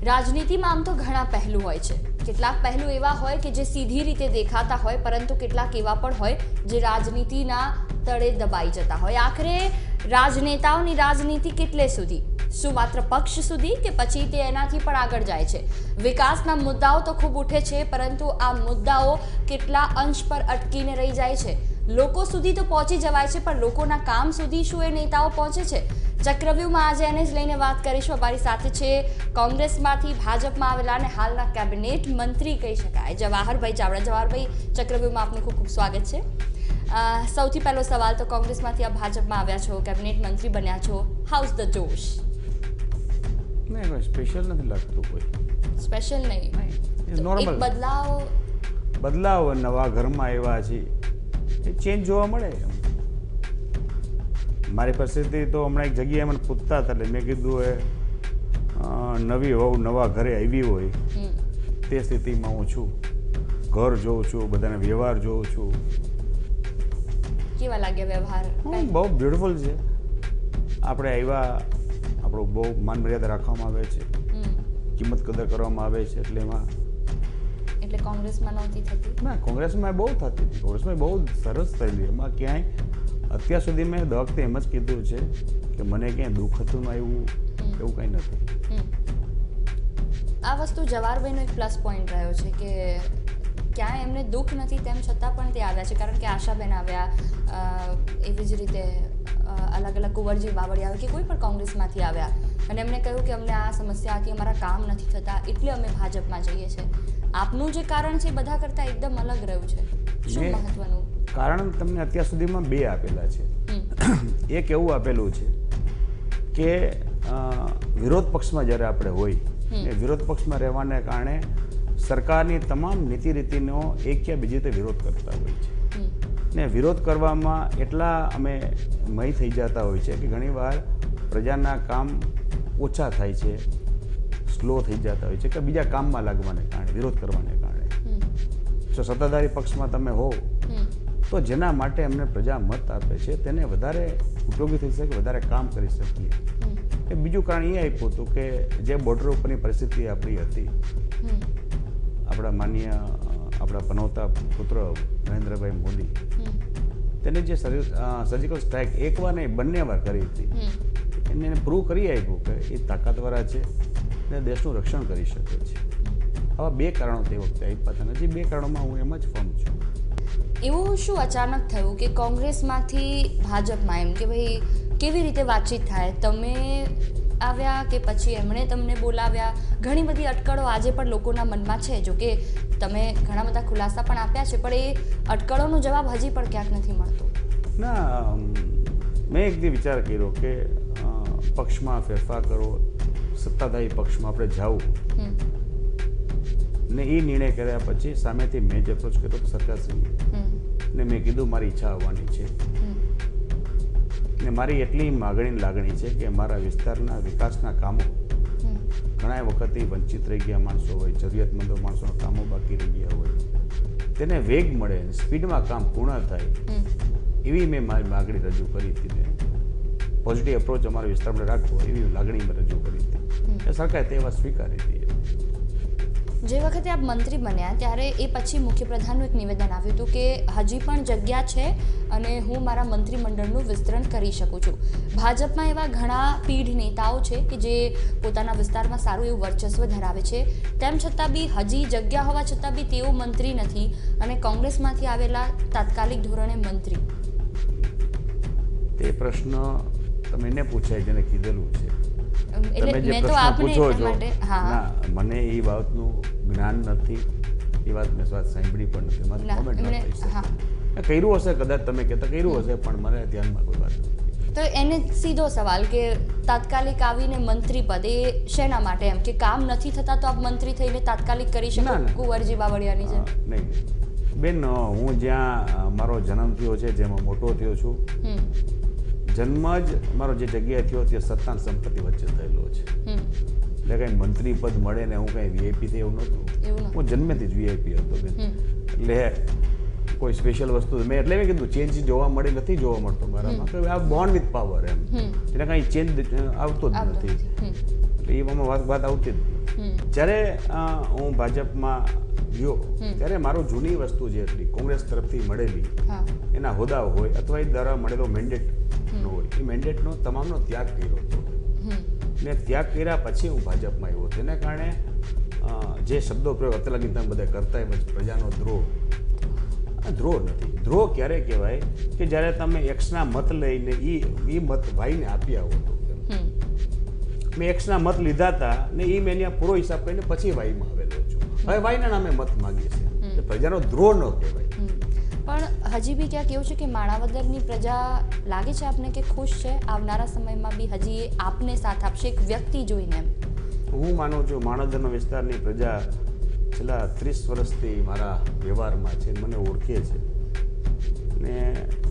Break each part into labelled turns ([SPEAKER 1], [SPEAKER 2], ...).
[SPEAKER 1] રાજનીતિમાં આમ તો ઘણા પહેલું હોય છે. કેટલાક પહેલું એવા હોય કે જે સીધી રીતે દેખાતા હોય, પરંતુ કેટલાક એવા પણ હોય જે રાજનીતિના તળે દબાઈ જતા હોય. આખરે રાજનેતાઓની રાજનીતિ કેટલે સુધી? શું માત્ર પક્ષ સુધી કે પછી તે એનાથી પણ આગળ જાય છે? વિકાસના મુદ્દાઓ તો ખૂબ ઉઠે છે, પરંતુ આ મુદ્દાઓ કેટલા અંશ પર અટકીને રહી જાય છે? લોકો સુધી તો પહોંચી જવાય છે, પણ લોકોના કામ સુધી શું એ નેતાઓ પહોંચે છે? ચક્રવ્યૂહમાં આજે એને જ લઈને વાત કરીશું. અમારી સાથે છે કોંગ્રેસમાંથી ભાજપમાં આવેલા અને હાલના કેબિનેટ મંત્રી કહી શકાય જવાહરભાઈ ચાવડા. જવાહરભાઈ, ચક્રવ્યૂહમાં આપનું ખૂબ ખૂબ સ્વાગત છે. સૌથી પહેલો સવાલ તો કોંગ્રેસમાંથી આ ભાજપમાં આવ્યા છો, કેબિનેટ મંત્રી બન્યા છો, હાઉસ ધ જોશ?
[SPEAKER 2] નહીં, સ્પેશિયલ નથી લાગતું કોઈ.
[SPEAKER 1] સ્પેશિયલ નહીં,
[SPEAKER 2] નોર્મલ બદલાવ નવા ઘરમાં આવ્યા છે, એ ચેન્જ જોવા મળે. મારી પરિસ્થિતિ તો હમણાં એક જગ્યાએ મને પૂછતા હતા, એટલે મેં કીધું એ નવી વહુ નવા ઘરે આવી હોય તે સ્થિતિમાં હું છું. ઘર જોઉં છું, બધાના વ્યવહાર જોઉં છું.
[SPEAKER 1] કેવા લાગ્યા વ્યવહાર?
[SPEAKER 2] બહુ બ્યુટીફુલ છે. આપણે આવ્યા, આપણું બહુ માન મર્યાદા રાખવામાં આવે છે, કિંમત કદર કરવામાં આવે છે. એટલે એમાં
[SPEAKER 1] એટલે કોંગ્રેસમાં નહોતી થતી?
[SPEAKER 2] ના, કોંગ્રેસમાં બહુ થતી હતી. કોંગ્રેસમાં બહુ સરસ થયેલી. એમાં ક્યાંય અત્યાર સુધી મેં દર વખતે એમ જ કીધું છે કે મને ક્યાંય દુઃખ હતું ના એવું કંઈ નથી.
[SPEAKER 1] આ વસ્તુ જવાહરભાઈનો એક પ્લસ પોઈન્ટ રહ્યો છે કે ક્યાંય એમને દુઃખ નથી, તેમ છતાં પણ તે આવ્યા છે. કારણ કે આશાબેન આવ્યા, એવી જ રીતે અલગ અલગ કુંવરજી બાવળિયા આવે કે કોઈ પણ કોંગ્રેસમાંથી આવ્યા અને એમને કહ્યું કે અમને આ સમસ્યાથી અમારા કામ નથી થતા, એટલે અમે ભાજપમાં જઈએ છીએ. આપનું જે કારણ છે બધા કરતાં એકદમ અલગ રહ્યું છે. શું મહત્વનું
[SPEAKER 2] કારણ? તમને અત્યાર સુધીમાં બે આપેલા છે. એક એવું આપેલું છે કે વિરોધ પક્ષમાં જ્યારે આપણે હોય, એ વિરોધ પક્ષમાં રહેવાને કારણે સરકારની તમામ નીતિ રીતિનો એક કે બીજી રીતે વિરોધ કરતા હોય છે. ને વિરોધ કરવામાં એટલા અમે મય થઈ જતા હોય છે કે ઘણીવાર પ્રજાના કામ ઓછા થાય છે, સ્લો થઈ જતા હોય છે કે બીજા કામમાં લાગવાને કારણે, વિરોધ કરવાને કારણે. જો સત્તાધારી પક્ષમાં તમે હો તો જેના માટે અમને પ્રજા મત આપે છે તેને વધારે ઉપયોગી થઈ શકે, વધારે કામ કરી શકીએ. એ બીજું કારણ એ આપ્યું હતું કે જે બોર્ડર ઉપરની પરિસ્થિતિ આપણી હતી, આપણા માનનીય આપણા પનોતા પુત્ર નરેન્દ્રભાઈ મોદી, તેને જે સર્જિકલ સ્ટ્રાઇક એકવાર નહીં બંને વાર કરી હતી, એને પ્રૂવ કરી આપ્યું કે એ તાકાતવાળા છે અને દેશનું રક્ષણ કરી શકે છે. આવા બે કારણો તે વખતે આપ્યા હતા. હજી બે કારણોમાં હું એમ જ ફર્મ છું.
[SPEAKER 1] એવું શું અચાનક થયું કે કોંગ્રેસમાંથી ભાજપમાં, એમ કે ભાઈ કેવી રીતે વાતચીત થાય? તમે આવ્યા કે પછી એમણે તમને બોલાવ્યા? ઘણી બધી અટકળો આજે પણ લોકોના મનમાં છે. જો કે તમે ઘણા બધા ખુલાસા પણ આપ્યા છે, પણ એ અટકળોનો જવાબ હજી પણ ક્યાંક નથી મળતો.
[SPEAKER 2] ના, મેં એક દી વિચાર કર્યો કે પક્ષમાં ફેરફાર કરવો, સત્તાધારી પક્ષમાં આપણે જવું. ને એ નિર્ણય કર્યા પછી સામેથી મેં જ એપ્રોચ કર્યો સરકારશ્રીને, ને મેં કીધું મારી ઈચ્છા આવવાની છે ને મારી એટલી માગણી લાગણી છે કે મારા વિસ્તારના વિકાસના કામો, ઘણા વખતથી વંચિત રહી ગયા માણસો હોય, જરૂરિયાતમંદો માણસોના કામો બાકી રહી ગયા હોય, તેને વેગ મળે, સ્પીડમાં કામ પૂર્ણ થાય, એવી મેં મારી માગણી રજૂ કરી હતી. ને પોઝિટિવ એપ્રોચ અમારા વિસ્તારમાં રાખવો, એવી લાગણી મેં રજૂ કરી હતી. સરકારે તે વાત સ્વીકારી હતી.
[SPEAKER 1] જે વખતે આપ મંત્રી બન્યા ત્યારે એ પછી મુખ્યપ્રધાનનું એક નિવેદન આવ્યું હતું કે હજી પણ જગ્યા છે અને હું મારા મંત્રીમંડળનું વિસ્તરણ કરી શકું છું. ભાજપમાં એવા ઘણા પીઢ નેતાઓ છે કે જે પોતાના વિસ્તારમાં સારું એવું વર્ચસ્વ ધરાવે છે, તેમ છતાં બી હજી જગ્યા હોવા છતાં બી તેઓ મંત્રી નથી અને કોંગ્રેસમાંથી આવેલા તાત્કાલિક ધોરણે મંત્રી.
[SPEAKER 2] તે પ્રશ્ન તમે એને પૂછાય જેને કીધેલું છે.
[SPEAKER 1] એટલે મેં તો આપને એટલા માટે
[SPEAKER 2] ના, મને એ બાબતનું જ્ઞાન નથી, એ વાત મેં સાંભળી પણ નથી. મારે કોમેન્ટ નથી. કર્યું હશે કદાચ, તમે કહેતા કર્યું હશે, પણ મને ધ્યાનમાં કોઈ વાત નથી.
[SPEAKER 1] તો એને સીધો સવાલ કે તાત્કાલિક આવીને મંત્રી પદ એ શેના માટે? એમ કે કામ નથી થતા તો આપ મંત્રી થઈને તાત્કાલિક કરી શકો કુંવરજી બાવળિયાની જેમ?
[SPEAKER 2] નહીં બેન, હું જ્યાં મારો જન્મ થયો છે, જેમાં મોટો થયો છું, જન્મ જ મારો જે જગ્યાએ થયો તે સત્તાન સંપત્તિ વચ્ચે થયેલો છે. એટલે કંઈ મંત્રી પદ મળે ને હું કંઈ વીઆઈપી થઈ એવું નહોતું. હું જન્મેથી જ વીઆઈપી હતો બેન. એટલે કોઈ સ્પેશિયલ વસ્તુ મેં એટલે મેં કીધું ચેન્જ જોવા મળે નથી જોવા મળતો મારામાં. આ બોર્ન વિથ પાવર એમ, એટલે કંઈ ચેન્જ આવતો જ નથી. એટલે એમાં વાત આવતી જ નહીં. જ્યારે હું ભાજપમાં ગયો ત્યારે મારું જૂની વસ્તુ જે હતી કોંગ્રેસ તરફથી મળેલી એના હોદ્દાઓ હોય અથવા એ દ્વારા મળેલો મેન્ડેટ હોય એ મેન્ડેટનો તમામનો ત્યાગ કર્યો હતો. ને ત્યાગ કર્યા પછી હું ભાજપમાં આવ્યો. જેને કારણે જે શબ્દો પ્રયોગ અત્યાર લગી તમે બધા કરતા હોય પ્રજાનો દ્રોહ, દ્રોહ નથી. દ્રોહ ક્યારે કહેવાય કે જ્યારે તમે એક્સના મત લઈને એ મત વાઈને આપી આવો તો. મેં એક્સના મત લીધા હતા ને એ મેં અહીંયા પૂરો હિસાબ કરીને પછી વાઈમાં આવેલો છું. હવે વાઈના નામે મત માગીએ છીએ. પ્રજાનો દ્રોહ ન કહેવાય.
[SPEAKER 1] પણ હજી બી ક્યાંક એવું છે કે માણાવદરની પ્રજા લાગે છે આપને કે ખુશ છે આવનારા સમયમાં બી હજી એ આપને સાથ આપશે એક વ્યક્તિ જોઈને? એમ
[SPEAKER 2] હું માનું છું માણાવદરના વિસ્તારની પ્રજા છેલ્લા 30 વર્ષથી મારા વ્યવહારમાં છે, મને ઓળખે છે ને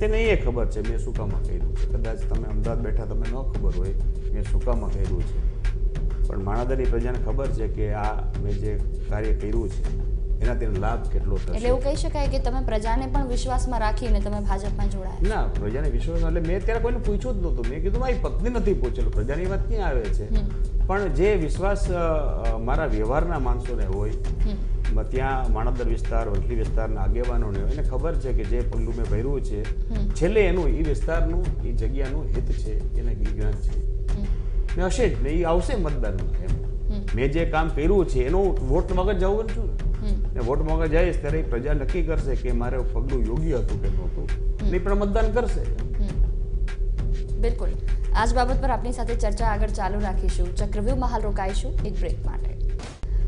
[SPEAKER 2] તેને એ ખબર છે મેં શું કામમાં કર્યું છે. કદાચ તમે અમદાવાદ બેઠા તમને ન ખબર હોય મેં શું કામમાં કર્યું છે, પણ માણાવદરની પ્રજાને ખબર છે કે આ મેં જે કાર્ય કર્યું છે એનાથી લાભ કેટલો થશે.
[SPEAKER 1] એટલે એવું કહી શકાય કે તમે પ્રજાને પણ વિશ્વાસમાં રાખીને તમે ભાજપમાં જોડાયા?
[SPEAKER 2] ના, પ્રજાને વિશ્વાસ એટલે મેં ત્યારે કોઈને પૂછ્યું જ નહોતું. મેં કીધું મારી પત્ની નથી પૂછેલું, પ્રજાની વાત ક્યાં આવે છે. પણ જે વિશ્વાસ મારા વ્યવહારના માણસોને હોય, ત્યાં માણાવદર વિસ્તાર વંથલી વિસ્તારના આગેવાનોને હોય, એને ખબર છે કે જે પગલું મેં ભર્યું છે છેલ્લે એનું એ વિસ્તારનું એ જગ્યાનું હિત છે, એને જ્ઞાન છે ને હશે જ ને એ આવશે મતદાનમાં. એમ મેં જે કામ કર્યું છે એનું વોટ વગર જવું છું ને વોટ વગર જઈશ ત્યારે પ્રજા નક્કી કરશે કે મારે પગલું યોગ્ય હતું કે નહોતું, નહીં પણ મતદાન કરશે.
[SPEAKER 1] બિલકુલ. આજ બાબત પર આપની સાથે ચર્ચા આગળ ચાલુ રાખીશું. ચક્રવ્યૂહમાં હાલ રોકાઈશું એક બ્રેક માટે.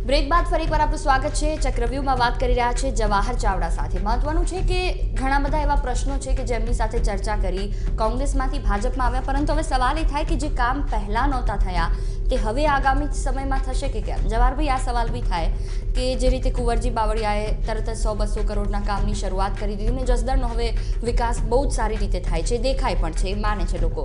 [SPEAKER 1] બ્રેક બાદ ફરી એકવાર આપનું સ્વાગત છે. ચક્રવ્યૂહમાં વાત કરી રહ્યા છે જવાહર ચાવડા સાથે. મહત્વનું છે કે ઘણા બધા એવા પ્રશ્નો છે કે જેમની સાથે ચર્ચા કરી, કોંગ્રેસમાંથી ભાજપમાં આવ્યા, પરંતુ હવે સવાલ એ થાય કે જે કામ પહેલા નહોતા થયા તે હવે આગામી સમયમાં થશે કે કેમ? જવાહરભાઈ, આ સવાલ બી થાય કે જે રીતે કુંવરજી બાવળિયાએ તરત જ 100-200 કરોડના કામની શરૂઆત કરી દીધી અને જસદણનો હવે વિકાસ બહુ જ સારી રીતે થાય છે, દેખાય પણ છે, માને છે લોકો.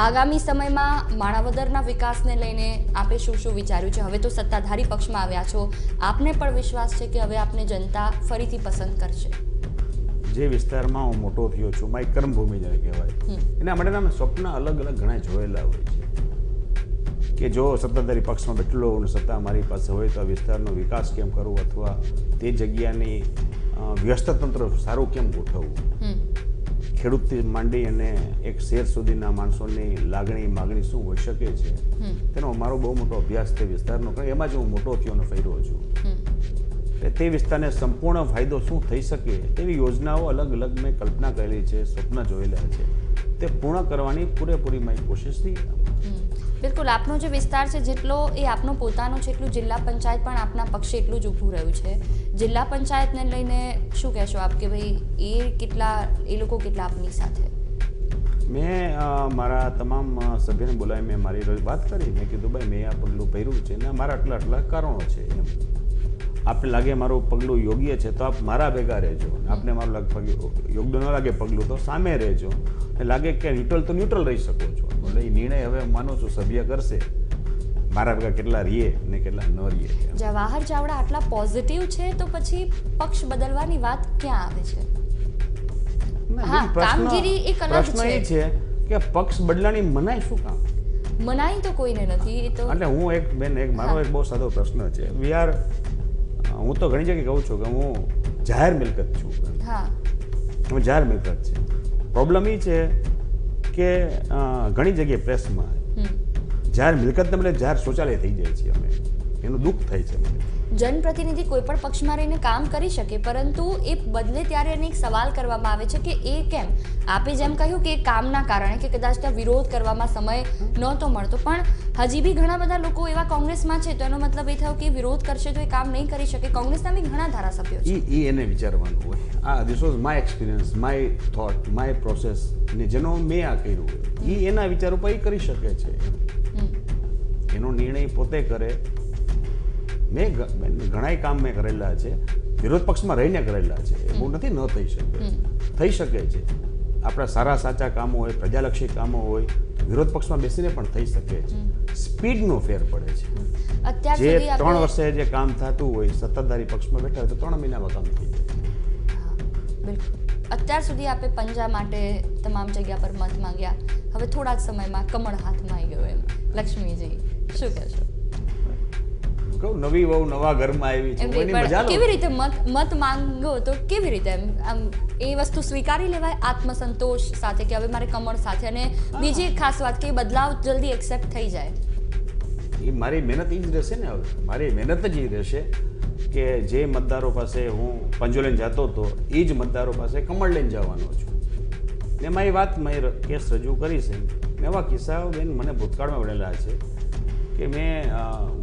[SPEAKER 1] આગામી સમયમાં માણાવદરના વિકાસને લઈને આપે શું શું વિચાર્યું છે? હવે તો સત્તાધારી પક્ષમાં આવ્યા છો, આપને પણ વિશ્વાસ છે કે હવે આપને જનતા ફરીથી પસંદ કરશે?
[SPEAKER 2] જે વિસ્તારમાં હું મોટો થયો છું, મારી કર્મભૂમિ જેને કહેવાય, એના માટેના સ્વપ્ન અલગ અલગ ઘણા જોયેલા હોય છે કે જો સત્તાધારી પક્ષમાં બેઠેલો અને સત્તા મારી પાસે હોય તો આ વિસ્તારનો વિકાસ કેમ કરવો અથવા તે જગ્યાની વ્યસ્ત તંત્ર સારું કેમ ગોઠવવું, ખેડૂતથી માંડી અને એક શહેર સુધીના માણસોની લાગણી માગણી શું હોઈ શકે છે તેનો મારો બહુ મોટો અભ્યાસ તે વિસ્તારનો, એમાં જ હું મોટો થયો અને ફર્યો છું. તે વિસ્તારને સંપૂર્ણ ફાયદો શું થઈ શકે તેવી યોજનાઓ અલગ અલગ મેં કલ્પના કરેલી છે, સ્વપ્ન જોયેલા છે, તે પૂર્ણ કરવાની પૂરેપૂરી મારી કોશિશ થઈ.
[SPEAKER 1] બિલકુલ. આપનો જે વિસ્તાર છે જેટલો એ આપનો પોતાનો છે એટલું જિલ્લા પંચાયત પણ આપના પક્ષે એટલું જ ઊભું રહ્યું છે. જિલ્લા પંચાયતને લઈને શું કહેશો આપ કે ભાઈ એ લોકો કેટલા આપની સાથે?
[SPEAKER 2] મેં મારા તમામ સભ્યને બોલાવી મેં મારી વાત કરી. મેં કીધું ભાઈ મેં આ પગલું ભર્યું છે ને મારા આટલા કારણો છે. એમ આપને લાગે મારું પગલું યોગ્ય છે તો આપ મારા ભેગા રહેજો, આપને મારું યોગ્ય ન લાગે પગલું તો સામે રહેજો, લાગે કે ન્યુટ્રલ તો ન્યુટ્રલ રહી શકો છો. એટલે એ નિર્ણય હવે માનું છું સભ્ય કરશે, મારા ભેગા કેટલા રહીએ ને કેટલા ન રહીએ.
[SPEAKER 1] જવાહર ચાવડા આટલા પોઝિટિવ છે તો પછી પક્ષ બદલવાની વાત ક્યાં આવે છે? કામગીરી એક અલગ
[SPEAKER 2] છે કે પક્ષ બદલાની મનાઈ શું કામ?
[SPEAKER 1] મનાઈ તો કોઈને નથી. એ તો
[SPEAKER 2] એટલે હું એક મારો એક બહુ સાદો પ્રશ્ન છે. હું તો ઘણી જગ્યાએ કહું છું કે હું જાહેર મિલકત છું. હું જાહેર મિલકત છે. પ્રોબ્લેમ એ છે કે ઘણી જગ્યાએ પ્રેસમાં જાહેર મિલકતને બદલે જાહેર શૌચાલય થઈ જાય છે. અમે એનું દુઃખ થાય છે મને.
[SPEAKER 1] જનપ્રતિનિધિ કોઈ પણ પક્ષમાં રહીને કામ કરી શકે, પરંતુ એ બદલે ત્યારે એને એક સવાલ કરવામાં આવે છે કે એ કેમ? આપે જેમ કહ્યું કે કામના કારણે કે કદાચ ત્યાં વિરોધ કરવામાં સમય નહોતો મળતો, પણ હજી બી ઘણા બધા લોકો એવા કોંગ્રેસમાં છે તો એનો મતલબ એ થયો કે વિરોધ કરશે તો એ કામ નહીં કરી શકે. કોંગ્રેસના બી ઘણા ધારાસભ્યો છે.
[SPEAKER 2] એ એને વિચારવાનું હોય. આ this was my experience, my thought, my process ને જેનો મેં આ કર્યું એ એના વિચાર ઉપર એ કરી શકે છે. એનો નિર્ણય પોતે કરે. મેં ઘણાય કામ મેં કરેલા છે, વિરોધ પક્ષમાં રહીને કરેલા છે. એવું નથી ન થઈ શકે, થઈ શકે છે. આપણા સારા સાચા કામો હોય, પ્રજાલક્ષી કામો હોય, વિરોધ પક્ષમાં બેસીને પણ થઈ શકે છે. સ્પીડનો ફેર પડે છે. જે 3 વર્ષે જે કામ થતું હોય સત્તાધારી પક્ષમાં બેઠા હોય તો 3 મહિનામાં કામ થઈ જાય.
[SPEAKER 1] બિલકુલ. અત્યાર સુધી આપે પંજા માટે તમામ જગ્યા પર મત માંગ્યા, હવે થોડા જ સમયમાં કમળ હાથમાં આવી ગયો એમ. લક્ષ્મીજી શું કહેશો?
[SPEAKER 2] કહું નવી વહુ નવા ઘરમાં આવી છે
[SPEAKER 1] એમ
[SPEAKER 2] એની
[SPEAKER 1] નહીં,
[SPEAKER 2] મજા
[SPEAKER 1] પણ
[SPEAKER 2] લો.
[SPEAKER 1] કેવી રીતે મત માંગો તો કેવી રીતે આમ એ વસ્તુ સ્વીકારી લેવાય આત્મસંતોષ સાથે કે હવે મારે કમળ સાથે? અને બીજી એક ખાસ વાત કે બદલાવ જલ્દી એક્સેપ્ટ થઈ જાય.
[SPEAKER 2] એ મારી મહેનત એ જ રહેશે ને. હવે મારી મહેનત જ એ રહેશે કે જે મતદારો પાસે હું પંજો લઈને જતો હતો એ જ મતદારો પાસે કમળ લઈને જવાનો છું. ને મારી વાત મેં કેસ રજૂ કરી છે. ને એવા કિસ્સાઓ બેન મને ભૂતકાળમાં બનેલા છે કે મેં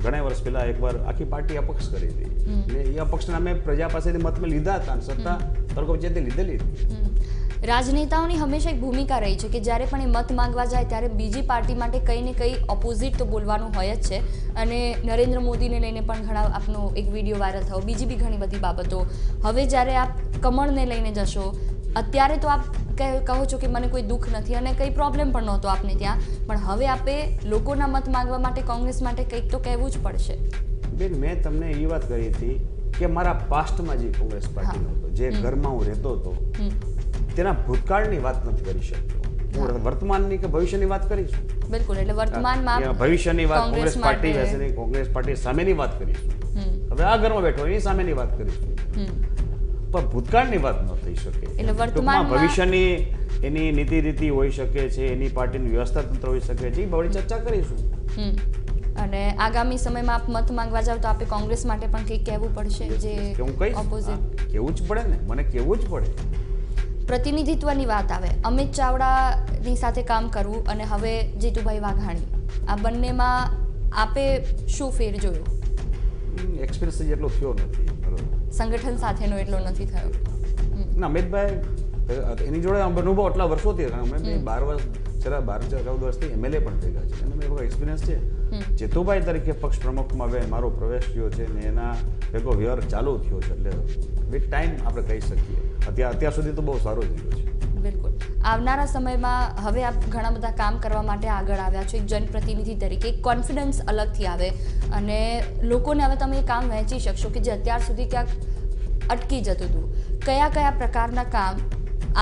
[SPEAKER 2] ઘણા વર્ષ પહેલાં એકવાર આખી પાર્ટી અપક્ષ કરી હતી. ને એ અપક્ષના મેં પ્રજા પાસેથી મત મેં લીધા હતા અને સત્તા તર્કો વચ્ચેથી લીધેલી હતી.
[SPEAKER 1] રાજનેતાઓની હંમેશા એક ભૂમિકા રહી છે કે જ્યારે પણ એ મત માંગવા જાય ત્યારે બીજી પાર્ટી માટે કંઈ ને કંઈ ઓપોઝિટ તો બોલવાનું હોય જ છે. અને નરેન્દ્ર મોદીને લઈને પણ ઘણા આપનો એક વિડીયો વાયરલ થયો, બીજી બી ઘણી બધી બાબતો. હવે જ્યારે આપ કમળને લઈને જશો, અત્યારે તો આપ કહો છો કે મને કોઈ દુઃખ નથી અને કંઈ પ્રોબ્લેમ પણ નહોતો આપને ત્યાં, પણ હવે આપે લોકોના મત માંગવા માટે કોંગ્રેસ માટે કંઈક તો કહેવું જ પડશે. બેન,
[SPEAKER 2] મેં તમને એ વાત કરી હતી કે મારા પાસ્ટમાં જે કોંગ્રેસ પાર્ટીનો હતો, જે ઘરમાં હું રહેતો હતો, તેના ભૂતકાળની વાત નથી કરી શકતો. હું વર્તમાનની કે ભવિષ્યની વાત કરીશું.
[SPEAKER 1] બિલકુલ, એટલે વર્તમાનમાં
[SPEAKER 2] ભવિષ્યની વાત કોંગ્રેસ પાર્ટી હશે ને કોંગ્રેસ પાર્ટી સામેની વાત કરીશું. હવે આ ઘરમાં બેઠો એની સામેની વાત કરીશું, પણ ભૂતકાળની વાત ન થઈ શકે.
[SPEAKER 1] એટલે વર્તમાનમાં
[SPEAKER 2] ભવિષ્યની એની નીતિ રીતિ હોઈ શકે છે, એની પાર્ટીની વ્યવસ્થા તંત્ર હોઈ શકે છે, એ બધી ચર્ચા કરીશું.
[SPEAKER 1] અને આગામી સમયમાં આપ મત માંગવા જાવ તો આપે કોંગ્રેસ માટે પણ કંઈક કહેવું પડશે, જે
[SPEAKER 2] હું કહીશ.
[SPEAKER 1] ઓપોઝિટ
[SPEAKER 2] કેવું જ પડે ને, મને કેવું જ પડે.
[SPEAKER 1] પ્રતિનિધિત્વની વાત આવે, અમિત ચાવડાની સાથે કામ કરવું અને હવે જીતુભાઈ વાઘાણી, આ બંનેમાં આપે શું ફેર જોયો?
[SPEAKER 2] એક્સપિરિયન્સ જેટલો થયો નથી.
[SPEAKER 1] સંગઠન સાથેનો એટલો નથી થયો.
[SPEAKER 2] ના, અમિતભાઈ એની જોડે અનુભવ આટલા વર્ષોથી અમે 12 વર્ષ છેલ્લા 12-14 વર્ષથી એમએલએ પણ ભેગા છે અને મેં એક્સપિરિયન્સ છે. જેતુભાઈ તરીકે પક્ષ પ્રમુખમાં હવે મારો પ્રવેશ થયો છે ને એના ભેગો વ્યવહાર ચાલુ થયો છે, એટલે વિથ ટાઈમ આપણે કહી શકીએ અત્યાર સુધી તો બહુ સારો જ રહ્યો છે.
[SPEAKER 1] બિલકુલ. આવનારા સમયમાં હવે આપ ઘણા બધા કામ કરવા માટે આગળ આવ્યા છો, એક જનપ્રતિનિધિ તરીકે એક કોન્ફિડન્સ અલગથી આવે અને લોકોને હવે તમે એ કામ વહેંચી શકશો કે જે અત્યાર સુધી ક્યાંક અટકી જતું હતું. કયા કયા પ્રકારના કામ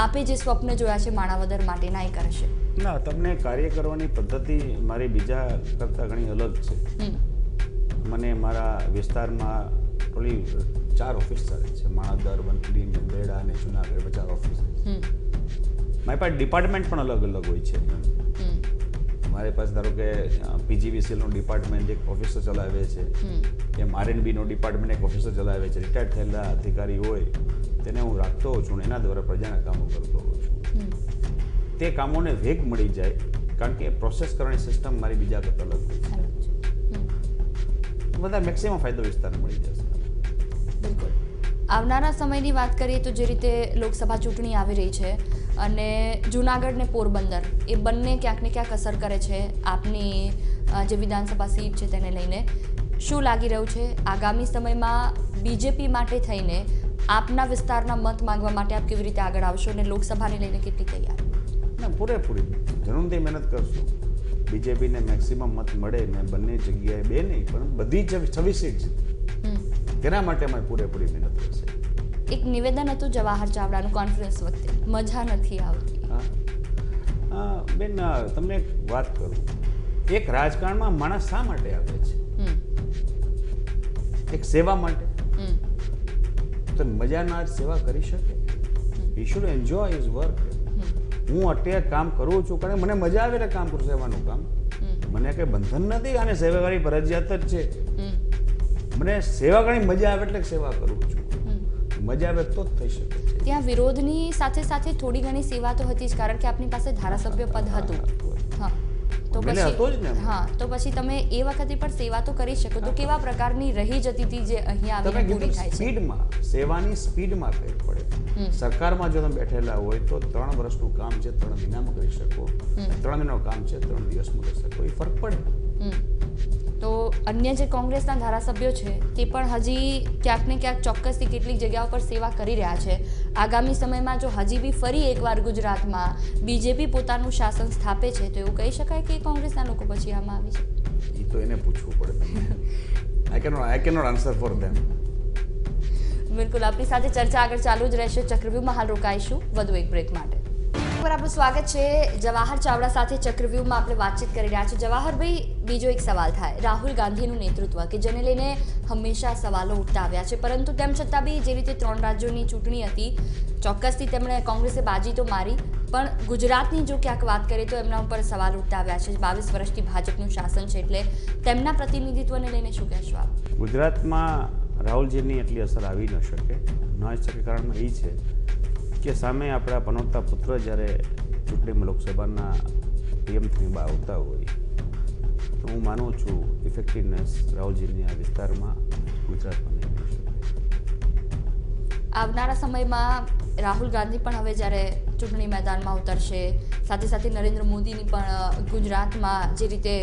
[SPEAKER 1] આપે જે સ્વપ્ન જોયા છે માણાવદર માટેના એ કરશે?
[SPEAKER 2] ના, તમને કાર્ય કરવાની પદ્ધતિ મારી બીજા કરતાં ઘણી અલગ છે. મને મારા વિસ્તારમાં ટોટલી 4 ઓફિસ ચાલે છે. માણાવદર, વંથલી, મેંદરડા અને જુનાગઢ 4 ઓફિસ. મારી પાસે ડિપાર્ટમેન્ટ પણ અલગ અલગ હોય છે. મારી પાસે ધારો કે પીજીવીસીએલનો ડિપાર્ટમેન્ટ એક ઓફિસર ચલાવે છે, એમ આરએનબીનો ડિપાર્ટમેન્ટ એક ઓફિસર ચલાવે છે. રિટાયર્ડ થયેલા અધિકારી હોય તેને હું રાખતો હોઉં છું અને એના દ્વારા પ્રજાના કામો કરતો હોઉં છું. તે કામોને વેગ મળી જાય કારણ કે પ્રોસેસ કરવાની સિસ્ટમ મારી બીજા કરતાં અલગ હોય છે. બધા મેક્સિમમ ફાયદો વિસ્તારને મળી જશે.
[SPEAKER 1] બિલકુલ. આવનારા સમયની વાત કરીએ તો જે રીતે લોકસભા ચૂંટણી આવી રહી છે અને જુનાગઢ ને પોરબંદર એ બંને ક્યાંક ને ક્યાંક અસર કરે છે આપની જે વિધાનસભા સીટ છે તેને લઈને. શું લાગી રહ્યું છે આગામી સમયમાં બીજેપી માટે થઈને આપના વિસ્તારના મત માંગવા માટે આપ કેવી રીતે આગળ આવશો અને લોકસભાને લઈને કેટલી તૈયારી?
[SPEAKER 2] ના, પૂરેપૂરી જરૂરથી મહેનત કરશું. બીજેપીને મેક્સિમમ મત મળે ને બંને જગ્યાએ 2 નહીં પણ બધી જ 26 સીટ જીતે, તેના માટે અમારે પૂરેપૂરી મહેનત કરશે.
[SPEAKER 1] એક નિવેદન હતું જવાહર ચાવડાનું કોન્ફરન્સ વખતે, મજા નથી આવતી.
[SPEAKER 2] બેન, તમને એક વાત કરું, એક રાજકારણમાં માણસ શા માટે આવે છે? એક સેવા માટે. તો મજા ના સેવા કરી શકે? He should enjoy his work. હું અત્યારે કામ કરું છું કારણ મને મજા આવે એટલે કામ કરું, સેવાનું કામ. મને કંઈ બંધન નથી આને સેવા કરવાની ફરજિયાત જ છે. મને સેવા કરવાની મજા આવે એટલે સેવા કરું છું. મજા આવે તો જ થઈ શકે છે.
[SPEAKER 1] ત્યાં વિરોધની સાથે સાથે થોડી ઘણી સેવા તો હતી જ, કારણ કે આપની પાસે ધારાસભ્ય પદ હતું. હા, તો પછી તમે એ વખતે પણ સેવા તો કરી શકો. તો કેવા પ્રકારની રહી જતી હતી જે અહીંયા આવીને પૂરી થાય છે?
[SPEAKER 2] સ્પીડમાં, સેવાની સ્પીડમાં ફેર પડે. સરકારમાં જો તમે બેઠેલા હોય તો 3 વર્ષનું કામ છે 3 મહિનામાં કરી શકો, 3 મહિનાનું કામ છે 3 દિવસમાં કરી શકો, એ ફરક પડે.
[SPEAKER 1] તો અન્ય જે કોંગ્રેસના ધારાસભ્યો છે તે પણ હજી ક્યાંક ને ક્યાંક ચોક્કસથી કેટલીક જગ્યાઓ પર સેવા કરી રહ્યા છે. આગામી સમયમાં જો હજી બી ફરી એકવાર ગુજરાતમાં બીજેપી પોતાનું શાસન સ્થાપે છે તો એવું કહી શકાય કે કોંગ્રેસના લોકો પછી આમાં આવી છે?
[SPEAKER 2] એ તો એને પૂછવું પડે. આઈ કેનોટ આન્સર ફોર ધેમ.
[SPEAKER 1] બિલકુલ, આપણી સાથે ચર્ચા આગળ ચાલુ જ રહેશે. ચક્રવ્યૂહમાં હાલ રોકાઈશું વધુ એક બ્રેક માટે. આપણું સ્વાગત છે જવાહર ચાવડા સાથે ચક્રવ્યૂહમાં આપણે વાતચીત કરી રહ્યા છીએ. જવાહરભાઈ, બીજો એક સવાલ થાય, રાહુલ ગાંધીનું નેતૃત્વ કે જેને લઈને હંમેશા સવાલો ઉઠતા આવ્યા છે, પરંતુ તેમ છતાં બી જે રીતે 3 રાજ્યોની ચૂંટણી હતી, ચોક્કસથી તેમણે કોંગ્રેસે બાજી તો મારી, પણ ગુજરાતની જો ક્યાંક વાત કરીએ તો એમના ઉપર સવાલ ઉઠતા આવ્યા છે. 22 વર્ષથી ભાજપનું શાસન છે, એટલે તેમના પ્રતિનિધિત્વને લઈને શું કહેશો આપ?
[SPEAKER 2] ગુજરાતમાં રાહુલજીની એટલી અસર આવી ન શકે. કારણમાં એ છે કે સામે આપણા પનોતા પુત્ર જ્યારે ચૂંટણીમાં લોકસભાના પીએમ આવતા હોય તો હું માનું છું ઇફેક્ટિવનેસ રાહુલજીની આ વિસ્તારમાં ગુજરાતમાં નહીં થઈ શકે.
[SPEAKER 1] આવનારા સમયમાં રાહુલ ગાંધી પણ હવે જ્યારે ચૂંટણી મેદાનમાં ઉતરશે, સાથે સાથે નરેન્દ્ર મોદીની પણ ગુજરાતમાં જે રીતે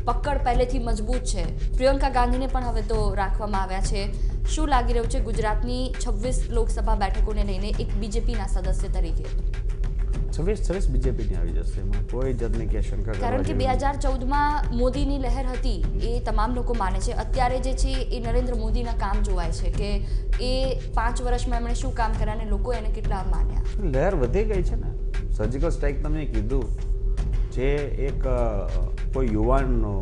[SPEAKER 1] પકડ પહેલેથી મજબૂત છે, પ્રિયંકા ગાંધીને પણ હવે તો રાખવામાં આવ્યા છે. શું લાગી રહ્યું છે ગુજરાતની 26 લોકસભા બેઠકોને લઈને એક બીજેપીના સદસ્ય તરીકે?
[SPEAKER 2] 26 બીજેપીની આવી જશે, એમાં કોઈ જાતની કે શંકા
[SPEAKER 1] કારણ કે 2014માં મોદીની લહેર હતી એ તમામ લોકો માને છે. અત્યારે જે છે એ નરેન્દ્ર મોદીના કામ જોવાય છે કે એ 5 વર્ષમાં એમણે શું કામ કર્યા અને લોકો એને કેટલા માન્યા.
[SPEAKER 2] લહેર વધી ગઈ છે ને. સર્જિકલ સ્ટ્રાઇક તમે કીધું, જે એક કોઈ યુવાનનો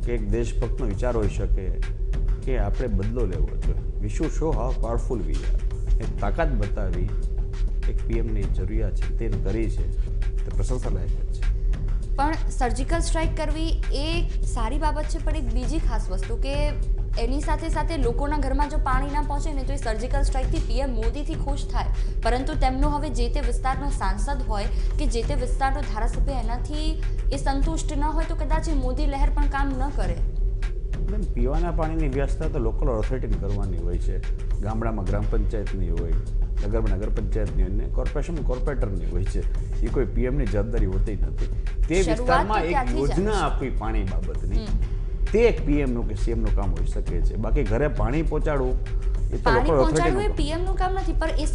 [SPEAKER 2] કે એક દેશભક્તનો વિચાર હોઈ શકે કે આપણે બદલો લેવો જોઈએ, we should show how powerful we are, એક તાકાત બતાવી એક પીએમની જરૂરિયાત છે તે કરી છે, તે પ્રશંસા લાયક છે.
[SPEAKER 1] પણ સર્જિકલ સ્ટ્રાઇક કરવી એ સારી બાબત છે, પણ એક બીજી ખાસ વસ્તુ કે એની સાથે સાથે લોકોના ઘરમાં જો પાણી ના પહોંચે ને તો એ સર્જિકલ સ્ટ્રાઇકથી પીએમ મોદીથી ખુશ થાય, પરંતુ તેમનો હવે જે તે વિસ્તારનો સાંસદ હોય કે જે તે વિસ્તારનો ધારાસભ્ય એનાથી એ સંતુષ્ટ ન હોય તો કદાચ એ મોદી લહેર પણ કામ ન કરે.
[SPEAKER 2] પીવાના પાણીની વ્યવસ્થા તો લોકલ ઓથોરિટીને કરવાની હોય છે. ગામડામાં ગ્રામ પંચાયતની હોય, નગરમાં નગર પંચાયતની હોય ને કોર્પોરેશનમાં કોર્પોરેટરની હોય છે. એ કોઈ પીએમની જવાબદારી હોતી નથી. તે વિસ્તારમાં એક યોજના આપવી પાણી બાબતની, તે એક પીએમનું કે સીએમનું કામ હોઈ શકે છે. બાકી ઘરે પાણી પહોંચાડવું
[SPEAKER 1] પાણી પહોંચાડવું એ પીએમનું કામ નથી, પણ એ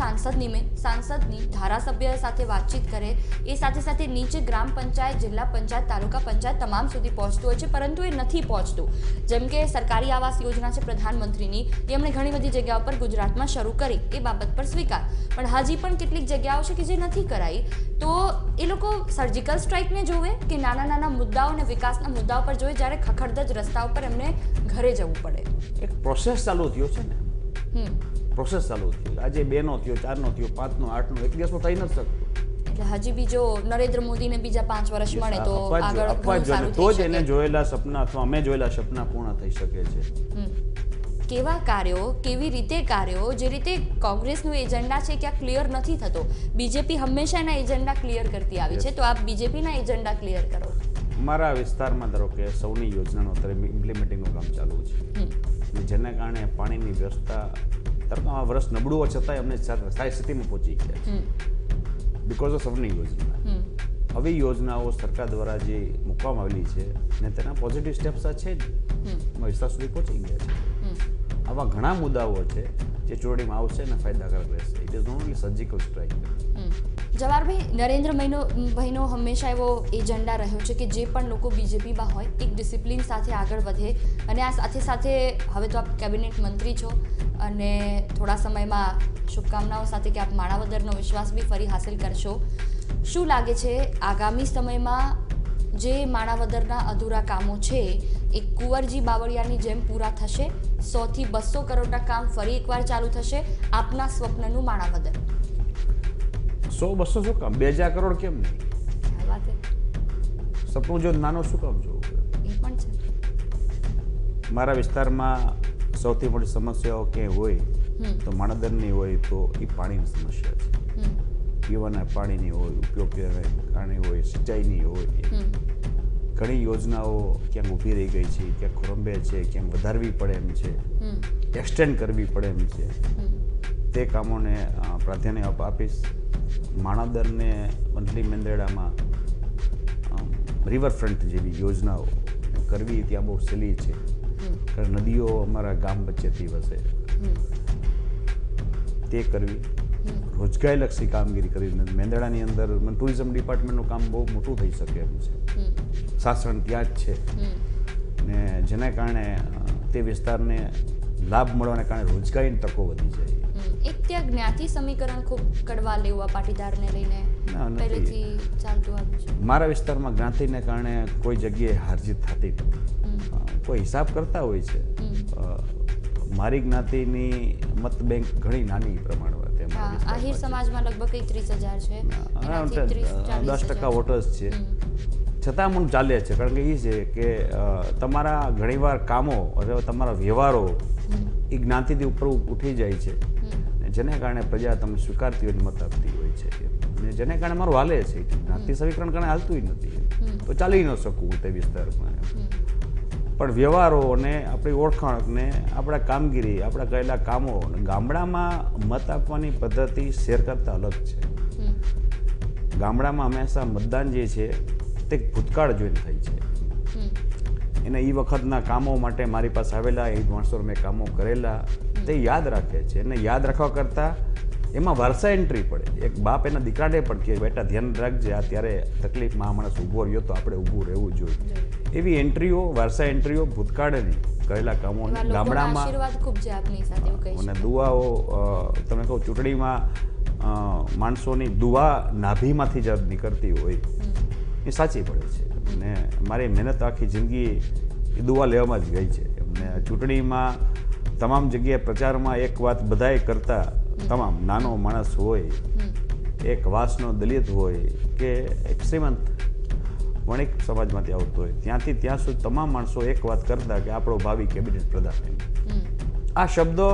[SPEAKER 1] સાંસદની ધારાસભ્ય સાથે વાતચીત કરે, એ સાથે સાથે નીચે ગ્રામ પંચાયત, જિલ્લા પંચાયત, તાલુકા પંચાયત તમામ સુધી પહોંચતું હોય છે, પરંતુ એ નથી પહોંચતું. જેમ કે સરકારી આવાસ યોજના છે પ્રધાનમંત્રીની, એમણે ઘણી બધી જગ્યાઓ પર ગુજરાતમાં શરૂ કરી, એ બાબત પર સ્વીકાર, પણ હજી પણ કેટલીક જગ્યાઓ છે કે જે નથી કરાઈ. તો એ લોકો સર્જિકલ સ્ટ્રાઇકને જોવે કે નાના નાના મુદ્દાઓ અને વિકાસના મુદ્દાઓ પર જોવે, જ્યારે ખખડધજ રસ્તા ઉપર એમને ઘરે જવું પડે?
[SPEAKER 2] એક પ્રોસેસ ચાલુ થયો છે ને, પ્રોસેસ ચાલુ થયો. આજે 2 નો થયો, 4 નો થયો, 5 નો, 8 નો, એક દિવસમાં થઈ નથી શકતો.
[SPEAKER 1] એટલે હજી બીજો નરેન્દ્ર મોદીને બીજા 5 વર્ષ મળે તો આગળ
[SPEAKER 2] તો જ એને જોયેલા સપના અથવા અમે જોયેલા સપના પૂર્ણ થઈ શકે છે.
[SPEAKER 1] કેવા કાર્યો, કેવી રીતે કાર્યો, જે રીતે કોંગ્રેસનું એજન્ડા છે ક્યાં ક્લિયર નથી થતો, બીજેપી હંમેશા એના એજન્ડા ક્લિયર કરતી આવી છે, તો આપ બીજેપીના એજન્ડા ક્લિયર કરો.
[SPEAKER 2] મારા વિસ્તારમાં ધારો કે સૌની યોજનાનો અત્યારે ઇમ્પ્લિમેન્ટિંગનું કામ ચાલુ છે, જેના કારણે પાણીની વ્યવસ્થા આ વર્ષ નબળું હોવા છતાં અમને સારી સ્થિતિમાં પહોંચી ગયા છે બિકોઝ ઓફ સૌની યોજના. હવે યોજનાઓ સરકાર દ્વારા જે મૂકવામાં આવેલી છે ને તેના પોઝિટિવ સ્ટેપ્સ છે જ વિસ્તાર સુધી પહોંચી ગયા છે. આવા ઘણા મુદ્દાઓ છે જે ચૂંટણીમાં આવશે અને ફાયદાકારક રહેશે. It is not only surgical strike.
[SPEAKER 1] Jawaharbhai, નરેન્દ્રભાઈનો હંમેશા એવો એજન્ડા રહ્યો છે કે જે પણ લોકો બીજેપીમાં હોય એક ડિસિપ્લિન સાથે આગળ વધે, અને આ સાથે સાથે હવે તો આપ કેબિનેટ મંત્રી છો અને થોડા સમયમાં શુભકામનાઓ સાથે કે આપ માણાવદરનો વિશ્વાસ બી ફરી હાંસલ કરશો. શું લાગે છે આગામી સમયમાં જે માણાવદરના અધૂરા કામો છે એ કુંવરજી બાવળિયાની જેમ પૂરા થશે? 100 થી 200 કરોડના કામ ફરી એકવાર ચાલુ થશે આપના સ્વપ્નનું માણાવદર?
[SPEAKER 2] 100-200 શું કામ, 2000 કરોડ કેમ નહીં? સપનું જો નાનો શું કામ જોવું?
[SPEAKER 1] એ પણ છે.
[SPEAKER 2] મારા વિસ્તારમાં સૌથી મોટી સમસ્યાઓ ક્યાંય હોય તો માણાવદરની હોય તો એ પાણીની સમસ્યા છે. પીવાના પાણીની હોય, ઉપયોગ પાણી હોય, સિંચાઈની હોય. ઘણી યોજનાઓ ક્યાંક ઊભી રહી ગઈ છે, ક્યાંક ખોરંભે છે, ક્યાંક વધારવી પડે એમ છે, એક્સટેન્ડ કરવી પડે એમ છે. તે કામોને પ્રાધાન્ય આપીશ. માણાવદરને વંથલી મેંદરડામાં રિવરફ્રન્ટ જેવી યોજનાઓ કરવી ત્યાં બહુ સહેલી છે, કારણ નદીઓ અમારા ગામ વચ્ચેથી વસે. તે કરવી, રોજગારીલક્ષી કામગીરી કરી. મેંદરડાની અંદર ટુરિઝમ ડિપાર્ટમેન્ટનું કામ બહુ મોટું થઈ શકે એમ છે. સાસણ ત્યાં જ છે ને, જેના કારણે તે વિસ્તારને લાભ મળવાને કારણે રોજગારીની તકો વધી જાય.
[SPEAKER 1] એક ત્યાં જ્ઞાતિ સમીકરણ ખૂબ કડવા લેવા પાટીદારને લઈને
[SPEAKER 2] ના, નથી.
[SPEAKER 1] પહેલેથી ચાલતું આવ્યું છે.
[SPEAKER 2] મારા વિસ્તારમાં જ્ઞાતિને કારણે કોઈ જગ્યાએ હારજીત થતી નથી. કોઈ હિસાબ કરતા હોય છે. મારી જ્ઞાતિની મત બેંક ઘણી નાની પ્રમાણમાં છે અમારા
[SPEAKER 1] હા, આહિર
[SPEAKER 2] વિસ્તારમાં.
[SPEAKER 1] સમાજમાં લગભગ કંઈ 30,000 છે. એનાથી 30-40,000.
[SPEAKER 2] 10% વોટર્સ છે. છતાં પણ ચાલે છે, કારણ કે એ છે કે તમારા ઘણીવાર કામો અથવા તમારા વ્યવહારો એ જ્ઞાતિથી ઉપર ઉઠી જાય છે, જેને કારણે પ્રજા તમને સ્વીકારતી હોય મત આપતી હોય છે, અને જેને કારણે મારું હાલે છે. જ્ઞાતિ સમીકરણ કારણે હાલતું નથી, તો ચાલી ન શકું તે વિસ્તારમાં. પણ વ્યવહારો અને આપણી ઓળખાણ ને આપણા કામગીરી, આપણા કરેલા કામો, ગામડામાં મત આપવાની પદ્ધતિ શેર કરતા અલગ છે. ગામડામાં હંમેશા મતદાન જે છે તે ભૂતકાળ જોઈને થાય છે. એને એ વખતના કામો માટે મારી પાસે આવેલા એ માણસો મેં કામો કરેલા તે યાદ રાખે છે. અને યાદ રાખવા કરતાં એમાં વારસા એન્ટ્રી પડે. એક બાપ એના દીકરાને પણ કે બેટા ધ્યાન રાખજે, આ ત્યારે તકલીફમાં આ માણસ ઊભો રહ્યો તો આપણે ઊભું રહેવું જોઈએ. એવી એન્ટ્રીઓ, વારસા એન્ટ્રીઓ ભૂતકાળની કરેલા કામો ગામડામાં
[SPEAKER 1] આશીર્વાદ ખૂબ છે આપની સાથે, એવું કહી
[SPEAKER 2] અને દુઆઓ, તમે કહો ચૂંટણીમાં માણસોની દુઆ નાભીમાંથી જ નીકળતી હોય એ સાચી પડે છે. અને મારી મહેનત આખી જિંદગી એ દુઆ લેવામાં જ ગઈ છે. એમને ચૂંટણીમાં તમામ જગ્યાએ પ્રચારમાં એક વાત બધાએ કરતા, તમામ નાનો માણસ હોય, એક વાસનો દલિત હોય કે એક શ્રીમંત વણિક સમાજમાંથી આવતો હોય, ત્યાંથી ત્યાં સુધી તમામ માણસો એક વાત કરતા કે આપણો ભાવિ કેબિનેટ પ્રધાન. આ શબ્દો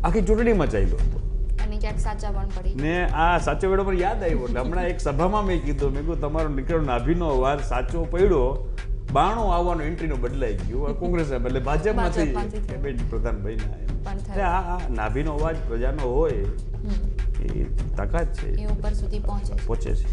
[SPEAKER 2] આખી ચૂંટણીમાં ચાલ્યો હતો.
[SPEAKER 1] અને ક્યાંક સાચા પણ પડી.
[SPEAKER 2] ને આ સાચો વેડો પર યાદ આવ્યો એટલે હમણાં એક સભામાં મેં કીધું, મેં કહ્યું તમારો નીકળ્યો નાભીનો અવાજ સાચો પડ્યો, 92 આવવાનો એન્ટ્રીનો બદલાઈ ગયું, કોંગ્રેસ એટલે ભાજપમાંથી કેબિનેટ પ્રધાન બન્યા. આ નાભીનો અવાજ પ્રજાનો હોય એ તાકાત છે,
[SPEAKER 1] એ ઉપર સુધી
[SPEAKER 2] પહોંચે છે.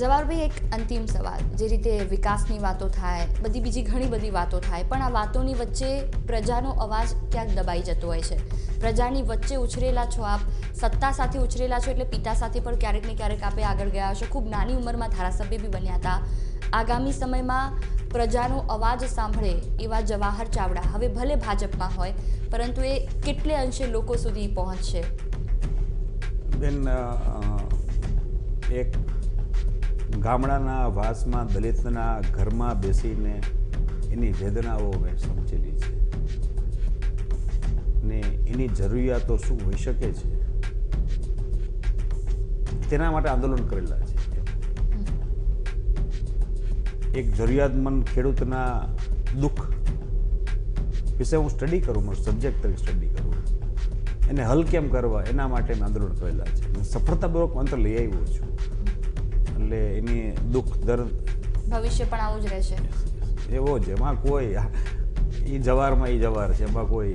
[SPEAKER 1] જવાહરભાઈ, એક અંતિમ સવાલ. જે રીતે વિકાસની વાતો થાય, બીજી ઘણી બધી વાતો થાય, પણ આ વાતોની વચ્ચે પ્રજાનો અવાજ ક્યાંક દબાઈ જતો હોય છે. પ્રજાની વચ્ચે ઉછરેલા છો આપ, સત્તા સાથે ઉછરેલા છો, એટલે પિતા સાથે પણ ક્યારેક ને ક્યારેક આપે આગળ ગયા છો. ખૂબ નાની ઉંમરમાં ધારાસભ્ય બી બન્યા હતા. આગામી સમયમાં પ્રજાનો અવાજ સાંભળે એવા જવાહર ચાવડા હવે ભલે ભાજપમાં હોય, પરંતુ એ કેટલે અંશે લોકો સુધી પહોંચશે?
[SPEAKER 2] બેન, એક ગામડાના વાસમાં દલિતના ઘરમાં બેસીને એની વેદનાઓ મેં સમજેલી છે, ને એની જરૂરિયાતો શું હોઈ શકે છે તેના માટે આંદોલન કરેલા છે. એક જરૂરિયાતમંદ ખેડૂતના દુઃખ વિશે હું સ્ટડી કરું, મારું સબ્જેક્ટ તરીકે સ્ટડી કરું, એને હલ કેમ કરવા એના માટે મેં આંદોલન કરેલા છે. સફળતાપૂર્વક અંતર લઈ આવ્યો છું. એટલે એની દુઃખ દર્દ
[SPEAKER 1] ભવિષ્ય પણ આવું જ રહેશે
[SPEAKER 2] એવો જ. એમાં કોઈ એ જવારમાં એ જવાર છે, એમાં કોઈ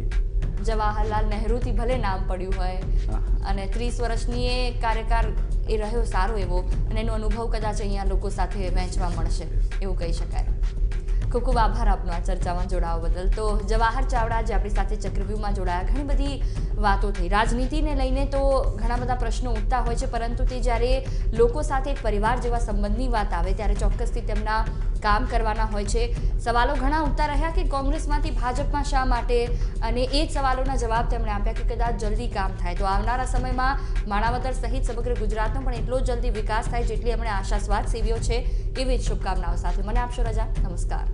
[SPEAKER 1] જવાહરલાલ નહેરુથી ભલે નામ પડ્યું હોય અને 30 વર્ષની એ કાર્યકાળ એ રહ્યો સારો એવો, અને એનો અનુભવ કદાચ અહીંયા લોકો સાથે વહેંચવા મળશે એવું કહી શકાય. ખૂબ ખૂબ આભાર આપનો આ ચર્ચામાં જોડાવા બદલ. તો જવાહર ચાવડા જે આપણી સાથે ચક્રવ્યૂહમાં જોડાયા, ઘણી બધી વાતો થઈ. રાજનીતિને લઈને તો ઘણા બધા પ્રશ્નો ઉઠતા હોય છે, પરંતુ તે જ્યારે લોકો સાથે એક પરિવાર જેવા સંબંધની વાત આવે ત્યારે ચોક્કસથી તેમના કામ કરવાના હોય છે. સવાલો ઘણા ઉઠતા રહ્યા કે કોંગ્રેસમાંથી ભાજપમાં શા માટે, અને એ જ સવાલોના જવાબ તેમણે આપ્યા કે કદાચ જલ્દી કામ થાય તો આવનારા સમયમાં માણાવદર સહિત સમગ્ર ગુજરાતનો પણ એટલો જલ્દી વિકાસ થાય જેટલી એમણે આશાસ્વાદ સેવ્યો છે. એવી જ શુભકામનાઓ સાથે મને આપશો રજા. નમસ્કાર.